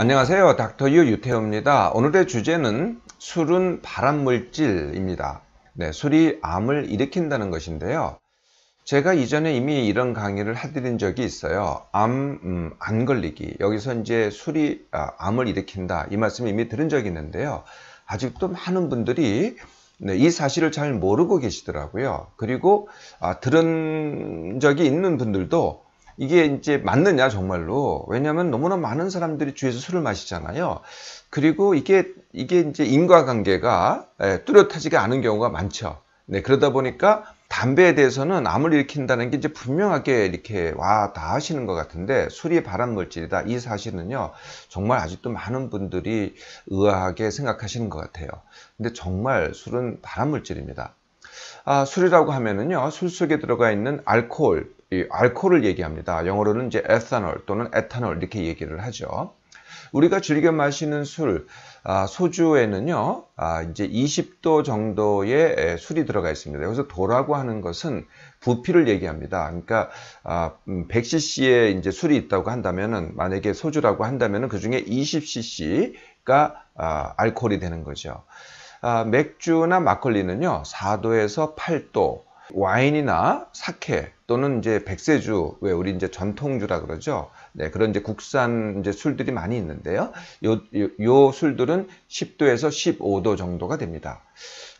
안녕하세요. 닥터 유 유태호입니다. 오늘의 주제는 술은 발암물질입니다. 네, 술이 암을 일으킨다는 것인데요. 제가 이전에 이미 이런 강의를 해드린 적이 있어요. 안 걸리기. 여기서 이제 술이 암을 일으킨다. 이 말씀을 이미 들은 적이 있는데요. 아직도 많은 분들이 이 사실을 잘 모르고 계시더라고요. 그리고 들은 적이 있는 분들도 이게 이제 맞느냐 정말로. 왜냐하면 너무나 많은 사람들이 주위에서 술을 마시잖아요. 그리고 이게 이제 인과관계가 뚜렷하지가 않은 경우가 많죠. 네, 그러다 보니까 담배에 대해서는 암을 일으킨다는 게 이제 분명하게 이렇게 와 다 하시는 것 같은데, 술이 발암물질이다. 이 사실은요, 정말 아직도 많은 분들이 의아하게 생각하시는 것 같아요. 근데 정말 술은 발암물질입니다. 술이라고 하면은요, 술 속에 들어가 있는 알코올, 이 알코올을 얘기합니다. 영어로는 이제 에탄올 또는 에탄올 이렇게 얘기를 하죠. 우리가 즐겨 마시는 술, 소주에는요, 이제 20도 정도의 술이 들어가 있습니다. 여기서 도라고 하는 것은 부피를 얘기합니다. 그러니까 100cc의 이제 술이 있다고 한다면은, 만약에 소주라고 한다면은 그 중에 20cc가 알코올이 되는 거죠. 맥주나 막걸리는요, 4도에서 8도, 와인이나 사케 또는 이제 백세주, 왜 우리 이제 전통주라 그러죠. 네, 그런 이제 국산 이제 술들이 많이 있는데요. 요 술들은 10도에서 15도 정도가 됩니다.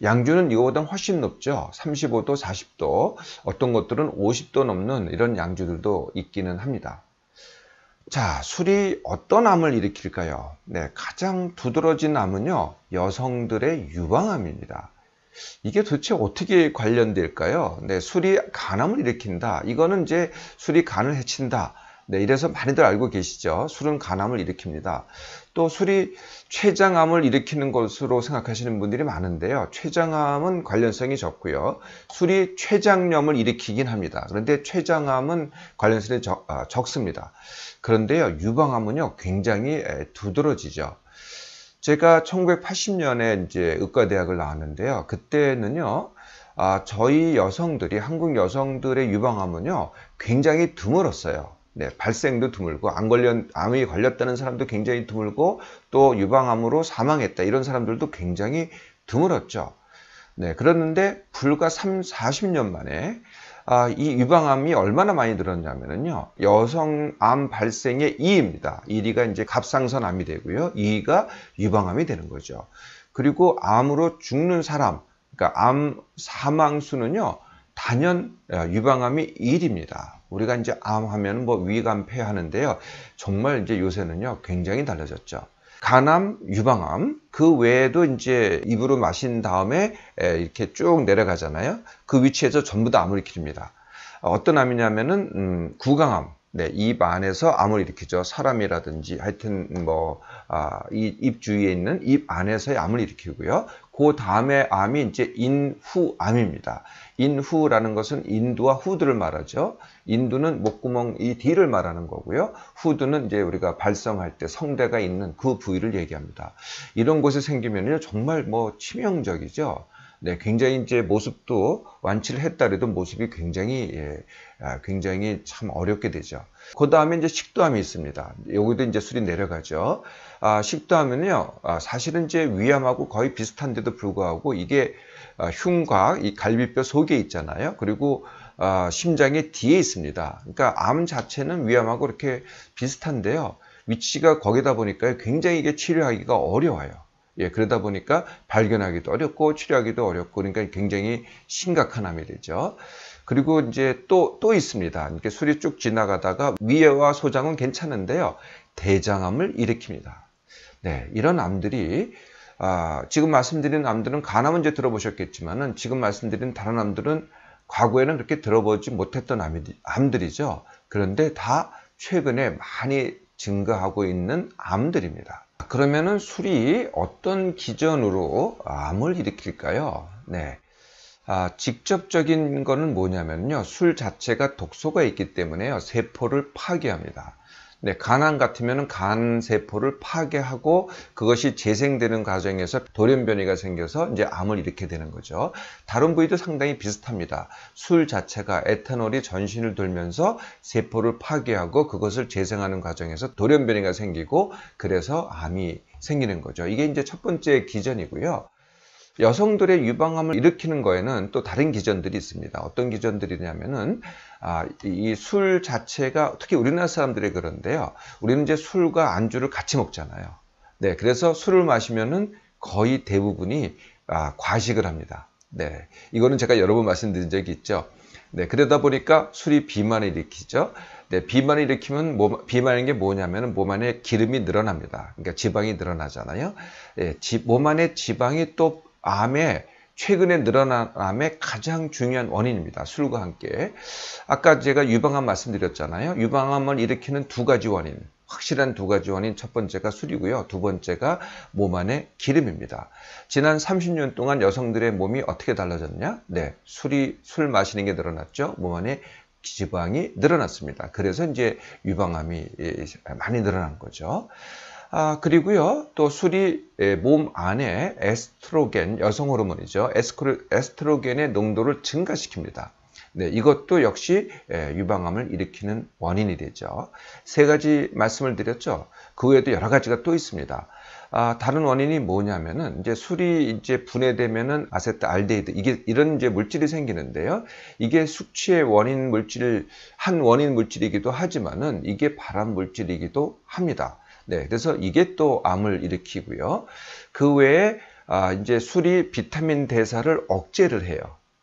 양주는 이거보다 훨씬 높죠. 35도, 40도, 어떤 것들은 50도 넘는 이런 양주들도 있기는 합니다. 자, 술이 어떤 암을 일으킬까요? 네, 가장 두드러진 암은요, 여성들의 유방암입니다. 이게 도대체 어떻게 관련될까요? 네, 술이 간암을 일으킨다. 이거는 이제 술이 간을 해친다. 네, 이래서 많이들 알고 계시죠. 술은 간암을 일으킵니다. 또 술이 췌장암을 일으키는 것으로 생각하시는 분들이 많은데요. 췌장암은 관련성이 적고요. 술이 췌장염을 일으키긴 합니다. 그런데 췌장암은 관련성이 적습니다. 그런데요, 유방암은요, 굉장히 두드러지죠. 제가 1980년에 이제 의과대학을 나왔는데요. 그때는요, 저희 여성들이, 한국 여성들의 유방암은요, 굉장히 드물었어요. 네, 발생도 드물고, 암이 걸렸다는 사람도 굉장히 드물고, 또 유방암으로 사망했다, 이런 사람들도 굉장히 드물었죠. 네, 그랬는데, 불과 40년 만에, 이 유방암이 얼마나 많이 늘었냐면요. 여성암 발생의 2위입니다. 1위가 이제 갑상선암이 되고요. 2위가 유방암이 되는 거죠. 그리고 암으로 죽는 사람, 그러니까 암 사망 수는요, 단연 유방암이 1위입니다. 우리가 이제 암 하면 뭐 위암, 폐 하는데요. 정말 이제 요새는요, 굉장히 달라졌죠. 간암, 유방암, 그 외에도 이제 입으로 마신 다음에 이렇게 쭉 내려가잖아요. 그 위치에서 전부 다 암을 일으킵니다. 어떤 암이냐면은 구강암, 네, 입 안에서 암을 일으키죠. 사람이라든지 하여튼 뭐 입 주위에 있는 입 안에서의 암을 일으키고요. 그 다음에 암이 이제 인후암입니다. 인후라는 것은 인두와 후두를 말하죠. 인두는 목구멍 이 뒤를 말하는 거고요. 후두는 이제 우리가 발성할 때 성대가 있는 그 부위를 얘기합니다. 이런 곳에 생기면요, 정말 뭐 치명적이죠. 네, 굉장히 이제 모습도 완치를 했다 해도 모습이 굉장히 참 어렵게 되죠. 그 다음에 이제 식도암이 있습니다. 여기도 이제 술이 내려가죠. 식도암은요, 사실은 이제 위암하고 거의 비슷한데도 불구하고 이게 흉곽, 이 갈비뼈 속에 있잖아요. 그리고 심장의 뒤에 있습니다. 그러니까 암 자체는 위암하고 이렇게 비슷한데요. 위치가 거기다 보니까 굉장히 이게 치료하기가 어려워요. 예, 그러다 보니까 발견하기도 어렵고 치료하기도 어렵고, 그러니까 굉장히 심각한 암이 되죠. 그리고 이제 또 있습니다. 이렇게 술이 쭉 지나가다가 위와 소장은 괜찮은데요, 대장암을 일으킵니다. 네, 이런 암들이 지금 말씀드린 암들은 간암은 이제 들어보셨겠지만은, 지금 말씀드린 다른 암들은 과거에는 그렇게 들어보지 못했던 암들이죠. 그런데 다 최근에 많이 증가하고 있는 암들입니다. 그러면은 술이 어떤 기전으로 암을 일으킬까요? 네. 직접적인 거는 뭐냐면요, 술 자체가 독소가 있기 때문에요, 세포를 파괴합니다. 네, 간암 같으면 간 세포를 파괴하고 그것이 재생되는 과정에서 돌연변이가 생겨서 이제 암을 일으키게 되는 거죠. 다른 부위도 상당히 비슷합니다. 술 자체가 에탄올이 전신을 돌면서 세포를 파괴하고 그것을 재생하는 과정에서 돌연변이가 생기고 그래서 암이 생기는 거죠. 이게 이제 첫 번째 기전이고요. 여성들의 유방암을 일으키는 거에는 또 다른 기전들이 있습니다. 어떤 기전들이냐면은 이 술 자체가 특히 우리나라 사람들이 그런데요. 우리는 이제 술과 안주를 같이 먹잖아요. 네, 그래서 술을 마시면은 거의 대부분이 과식을 합니다. 네, 이거는 제가 여러 번 말씀드린 적이 있죠. 네, 그러다 보니까 술이 비만을 일으키죠. 네, 비만을 일으키면 비만인 게 뭐냐면은 몸 안에 기름이 늘어납니다. 그러니까 지방이 늘어나잖아요. 네, 몸 안에 지방이 또 암에 최근에 늘어난 암의 가장 중요한 원인입니다. 술과 함께. 아까 제가 유방암 말씀드렸잖아요. 유방암을 일으키는 두 가지 원인, 확실한 두 가지 원인. 첫 번째가 술이고요. 두 번째가 몸 안에 기름입니다. 지난 30년 동안 여성들의 몸이 어떻게 달라졌냐? 네, 술 마시는 게 늘어났죠. 몸 안에 지방이 늘어났습니다. 그래서 이제 유방암이 많이 늘어난 거죠. 그리고요, 또 술이 몸 안에 에스트로겐, 여성 호르몬이죠. 에스트로겐의 농도를 증가시킵니다. 네, 이것도 역시 유방암을 일으키는 원인이 되죠. 세 가지 말씀을 드렸죠. 그 외에도 여러 가지가 또 있습니다. 다른 원인이 뭐냐면은 이제 술이 이제 분해되면은 아세트알데히드 이런 이제 물질이 생기는데요. 이게 숙취의 원인 물질 한 원인 물질이기도 하지만은 이게 발암 물질이기도 합니다. 네, 그래서 이게 또 암을 일으키고요. 그 외에 이제 술이 비타민 대사를 억제를 해요.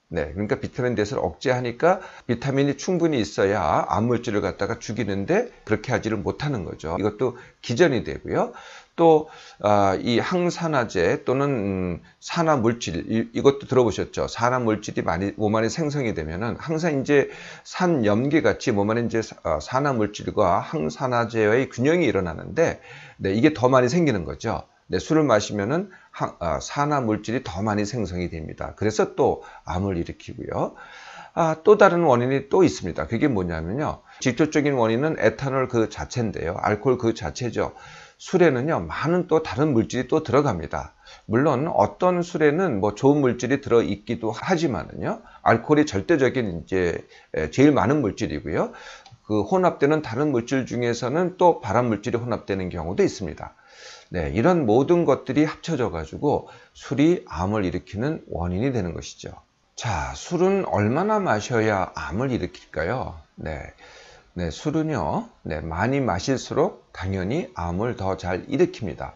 네, 그러니까 비타민 대사를 억제하니까 비타민이 충분히 있어야 암물질을 갖다가 죽이는데 그렇게 하지를 못하는 거죠. 이것도 기전이 되고요. 또 이 항산화제 또는 산화 물질 이것도 들어보셨죠? 산화 물질이 많이 몸 안에 생성이 되면은 항상 이제 산염기 같이 몸 안에 이제 산화 물질과 항산화제의 균형이 일어나는데 네, 이게 더 많이 생기는 거죠. 네, 술을 마시면은 산화 물질이 더 많이 생성이 됩니다. 그래서 또 암을 일으키고요. 또 다른 원인이 또 있습니다. 그게 뭐냐면요. 직접적인 원인은 에탄올 그 자체인데요. 알코올 그 자체죠. 술에는요, 많은 또 다른 물질이 또 들어갑니다. 물론 어떤 술에는 뭐 좋은 물질이 들어있기도 하지만은요, 알코올이 절대적인 이제 제일 많은 물질이고요. 그 혼합되는 다른 물질 중에서는 또 발암 물질이 혼합되는 경우도 있습니다. 네, 이런 모든 것들이 합쳐져 가지고 술이 암을 일으키는 원인이 되는 것이죠. 자, 술은 얼마나 마셔야 암을 일으킬까요? 네, 술은요, 많이 마실수록 당연히 암을 더 잘 일으킵니다.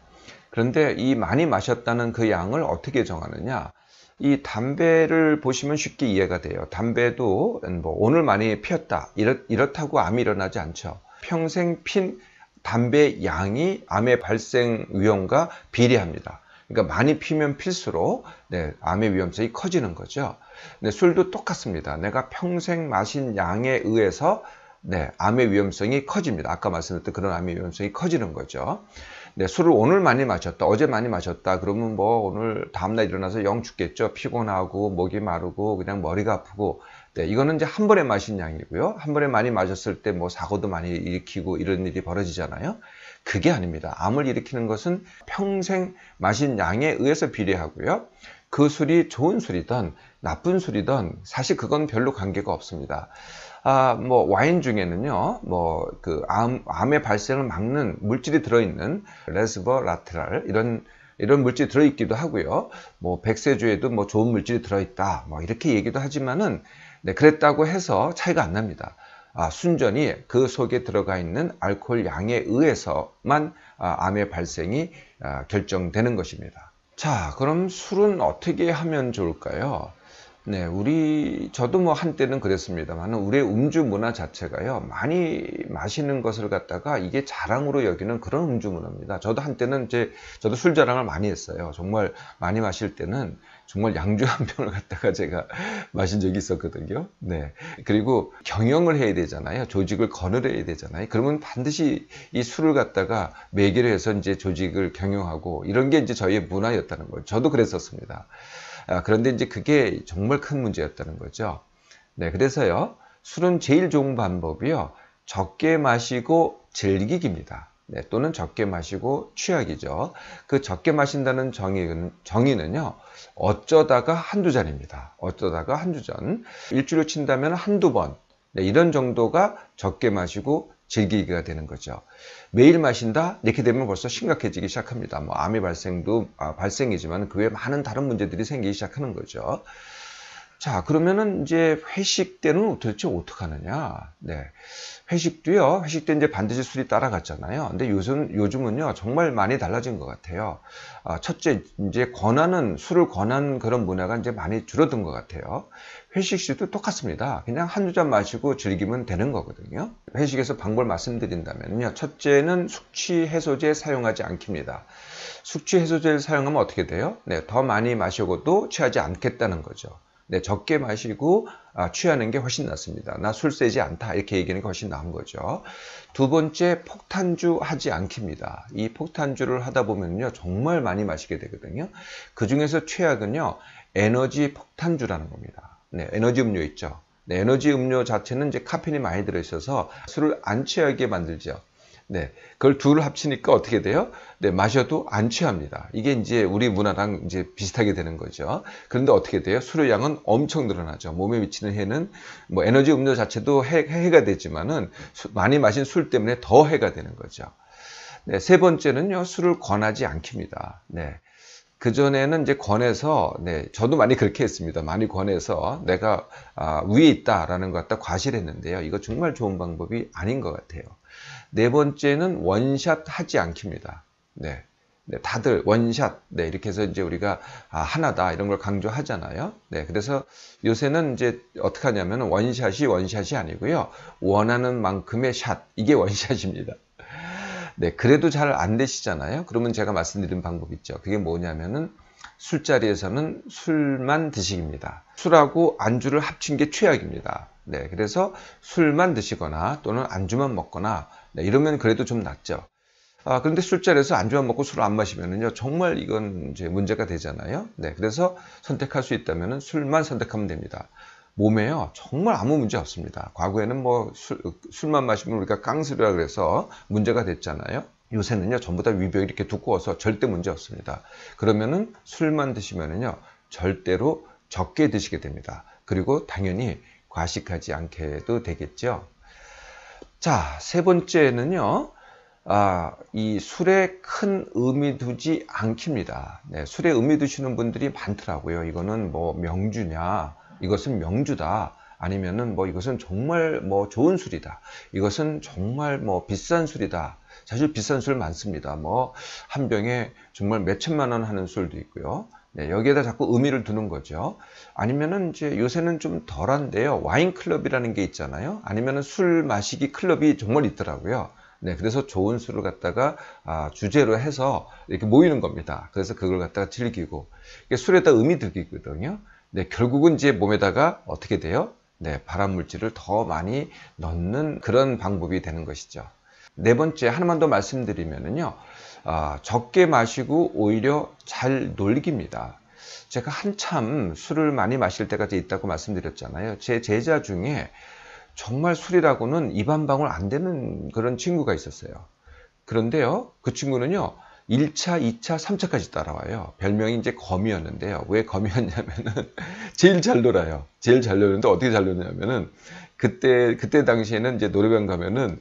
그런데 이 많이 마셨다는 그 양을 어떻게 정하느냐? 이 담배를 보시면 쉽게 이해가 돼요. 담배도 뭐 오늘 많이 피웠다. 이렇다고 암이 일어나지 않죠. 평생 핀 담배 양이 암의 발생 위험과 비례합니다. 그러니까 많이 피면 필수록 암의 위험성이 커지는 거죠. 술도 똑같습니다. 내가 평생 마신 양에 의해서 암의 위험성이 커집니다. 아까 말씀드렸던 그런 암의 위험성이 커지는 거죠. 술을 오늘 많이 마셨다, 어제 많이 마셨다, 그러면 뭐 오늘 다음날 일어나서 영 죽겠죠. 피곤하고, 목이 마르고, 그냥 머리가 아프고. 이거는 이제 한 번에 마신 양이고요. 한 번에 많이 마셨을 때 뭐 사고도 많이 일으키고 이런 일이 벌어지잖아요. 그게 아닙니다. 암을 일으키는 것은 평생 마신 양에 의해서 비례하고요. 그 술이 좋은 술이든 나쁜 술이든 사실 그건 별로 관계가 없습니다. 뭐 와인 중에는요, 뭐 그 암의 발생을 막는 물질이 들어있는 레스버라트랄 이런 물질이 들어있기도 하고요. 뭐 백세주에도 뭐 좋은 물질이 들어있다, 뭐 이렇게 얘기도 하지만은 그랬다고 해서 차이가 안 납니다. 순전히 그 속에 들어가 있는 알코올 양에 의해서만 암의 발생이 결정되는 것입니다. 자, 그럼 술은 어떻게 하면 좋을까요? 저도 뭐 한때는 그랬습니다만, 우리의 음주 문화 자체가요, 많이 마시는 것을 갖다가 이게 자랑으로 여기는 그런 음주 문화입니다. 저도 한때는 저도 술 자랑을 많이 했어요. 정말 많이 마실 때는 정말 양주 한 병을 갖다가 제가 마신 적이 있었거든요. 그리고 경영을 해야 되잖아요. 조직을 거느려야 되잖아요. 그러면 반드시 이 술을 갖다가 매개로 해서 이제 조직을 경영하고 이런 게 이제 저희의 문화였다는 거예요. 저도 그랬었습니다. 그런데 이제 그게 정말 큰 문제였다는 거죠. 그래서요, 술은 제일 좋은 방법이요, 적게 마시고 즐기기입니다. 네, 또는 적게 마시고 취하기죠. 그 적게 마신다는 정의는요, 어쩌다가 한두 잔입니다. 어쩌다가 한두 잔. 일주일로 친다면 한두 번. 네, 이런 정도가 적게 마시고 즐기기가 되는 거죠. 매일 마신다? 이렇게 되면 벌써 심각해지기 시작합니다. 뭐 암의 발생도 발생이지만 그 외에 많은 다른 문제들이 생기기 시작하는 거죠. 자, 그러면은 이제 회식 때는 도대체 어떻게 하느냐? 네. 회식 때 이제 반드시 술이 따라갔잖아요. 근데 요즘은요, 정말 많이 달라진 것 같아요. 첫째, 이제 술을 권하는 그런 문화가 이제 많이 줄어든 것 같아요. 회식 시도 똑같습니다. 그냥 한두 잔 마시고 즐기면 되는 거거든요. 회식에서 방법을 말씀드린다면요. 첫째는 숙취 해소제 사용하지 않기입니다. 숙취 해소제를 사용하면 어떻게 돼요? 네, 더 많이 마셔도 취하지 않겠다는 거죠. 네, 적게 마시고 취하는 게 훨씬 낫습니다. 나 술 세지 않다 이렇게 얘기하는 게 훨씬 나은 거죠. 두 번째, 폭탄주 하지 않기입니다. 이 폭탄주를 하다 보면요 정말 많이 마시게 되거든요. 그 중에서 최악은요 에너지 폭탄주라는 겁니다. 네, 에너지 음료 있죠. 네, 에너지 음료 자체는 이제 카페인이 많이 들어있어서 술을 안 취하게 만들죠. 네, 그걸 둘을 합치니까 어떻게 돼요? 네, 마셔도 안 취합니다. 이게 이제 우리 문화랑 이제 비슷하게 되는 거죠. 그런데 어떻게 돼요? 술의 양은 엄청 늘어나죠. 몸에 미치는 해는 뭐 에너지 음료 자체도 해가 되지만은 많이 마신 술 때문에 더 해가 되는 거죠. 네, 세 번째는요, 술을 권하지 않기입니다. 네. 그전에는 이제 권해서, 네, 저도 많이 그렇게 했습니다. 많이 권해서 내가 위에 있다라는 것 갖다 과시했는데요. 이거 정말 좋은 방법이 아닌 것 같아요. 네 번째는 원샷 하지 않기입니다. 네. 네, 다들 원샷, 네, 이렇게 해서 이제 우리가 하나다 이런 걸 강조하잖아요. 네, 그래서 요새는 이제 어떻게 하냐면 원샷이 아니고요. 원하는 만큼의 샷, 이게 원샷입니다. 네, 그래도 잘 안 되시잖아요. 그러면 제가 말씀드린 방법 있죠. 그게 뭐냐면은 술자리에서는 술만 드시기입니다. 술하고 안주를 합친 게 최악입니다. 네, 그래서 술만 드시거나 또는 안주만 먹거나 네, 이러면 그래도 좀 낫죠. 그런데 술자리에서 안주만 먹고 술을 안 마시면은요, 정말 이건 이제 문제가 되잖아요. 네, 그래서 선택할 수 있다면은 술만 선택하면 됩니다. 몸에요, 정말 아무 문제 없습니다. 과거에는 뭐 술만 마시면 우리가 깡술이라 그래서 문제가 됐잖아요. 요새는요, 전부 다 위벽이 이렇게 두꺼워서 절대 문제 없습니다. 그러면은 술만 드시면은요, 절대로 적게 드시게 됩니다. 그리고 당연히 과식하지 않게도 되겠죠. 자, 세 번째는요, 이 술에 큰 의미 두지 않기입니다. 네, 술에 의미 두시는 분들이 많더라고요. 이거는 뭐 명주냐, 이것은 명주다. 아니면은 뭐 이것은 정말 뭐 좋은 술이다. 이것은 정말 뭐 비싼 술이다. 사실 비싼 술 많습니다. 뭐 한 병에 정말 몇 천만 원 하는 술도 있고요. 네, 여기에다 자꾸 의미를 두는 거죠. 아니면은 이제 요새는 좀 덜한데요. 와인 클럽이라는 게 있잖아요. 아니면은 술 마시기 클럽이 정말 있더라고요. 네, 그래서 좋은 술을 갖다가 주제로 해서 이렇게 모이는 겁니다. 그래서 그걸 갖다가 즐기고 이게 술에다 의미 들기거든요. 네, 결국은 이제 몸에다가 어떻게 돼요? 네, 발암 물질을 더 많이 넣는 그런 방법이 되는 것이죠. 네 번째, 하나만 더 말씀드리면은요, 적게 마시고 오히려 잘 놀기입니다. 제가 한참 술을 많이 마실 때가 있다고 말씀드렸잖아요. 제 제자 중에 정말 술이라고는 입 한 방울 안 되는 그런 친구가 있었어요. 그런데요, 그 친구는요, 1차, 2차, 3차까지 따라와요. 별명이 이제 거미였는데요. 왜 거미였냐면은, 제일 잘 놀아요. 제일 잘 노는데 어떻게 잘 노냐면은, 그때 당시에는 이제 노래방 가면은,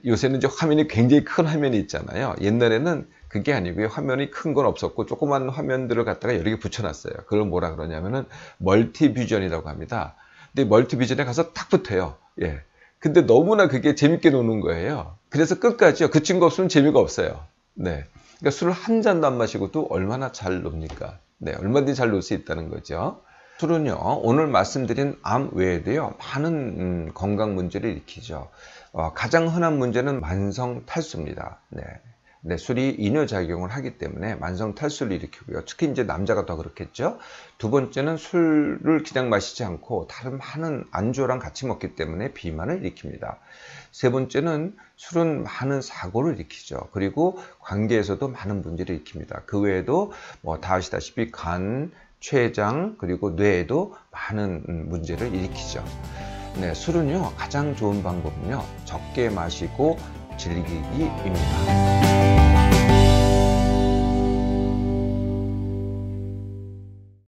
요새는 이제 화면이 굉장히 큰 화면이 있잖아요. 옛날에는 그게 아니고요. 화면이 큰 건 없었고, 조그만 화면들을 갖다가 여러 개 붙여놨어요. 그걸 뭐라 그러냐면은, 멀티비전이라고 합니다. 근데 멀티비전에 가서 딱 붙어요. 예. 근데 너무나 그게 재밌게 노는 거예요. 그래서 끝까지요. 그 친구 없으면 재미가 없어요. 네. 그러니까 술을 한 잔도 안 마시고도 얼마나 잘 놉니까? 네. 얼마든지 잘 놀 수 있다는 거죠. 술은요, 오늘 말씀드린 암 외에도요, 많은 건강 문제를 일으키죠. 가장 흔한 문제는 만성 탈수입니다. 네. 네, 술이 이뇨작용을 하기 때문에 만성 탈수를 일으키고요. 특히 이제 남자가 더 그렇겠죠. 두 번째는 술을 그냥 마시지 않고 다른 많은 안주랑 같이 먹기 때문에 비만을 일으킵니다. 세 번째는 술은 많은 사고를 일으키죠. 그리고 관계에서도 많은 문제를 일으킵니다. 그 외에도 뭐 다 아시다시피 간, 췌장, 그리고 뇌에도 많은 문제를 일으키죠. 네, 술은요, 가장 좋은 방법은요, 적게 마시고 즐기기입니다.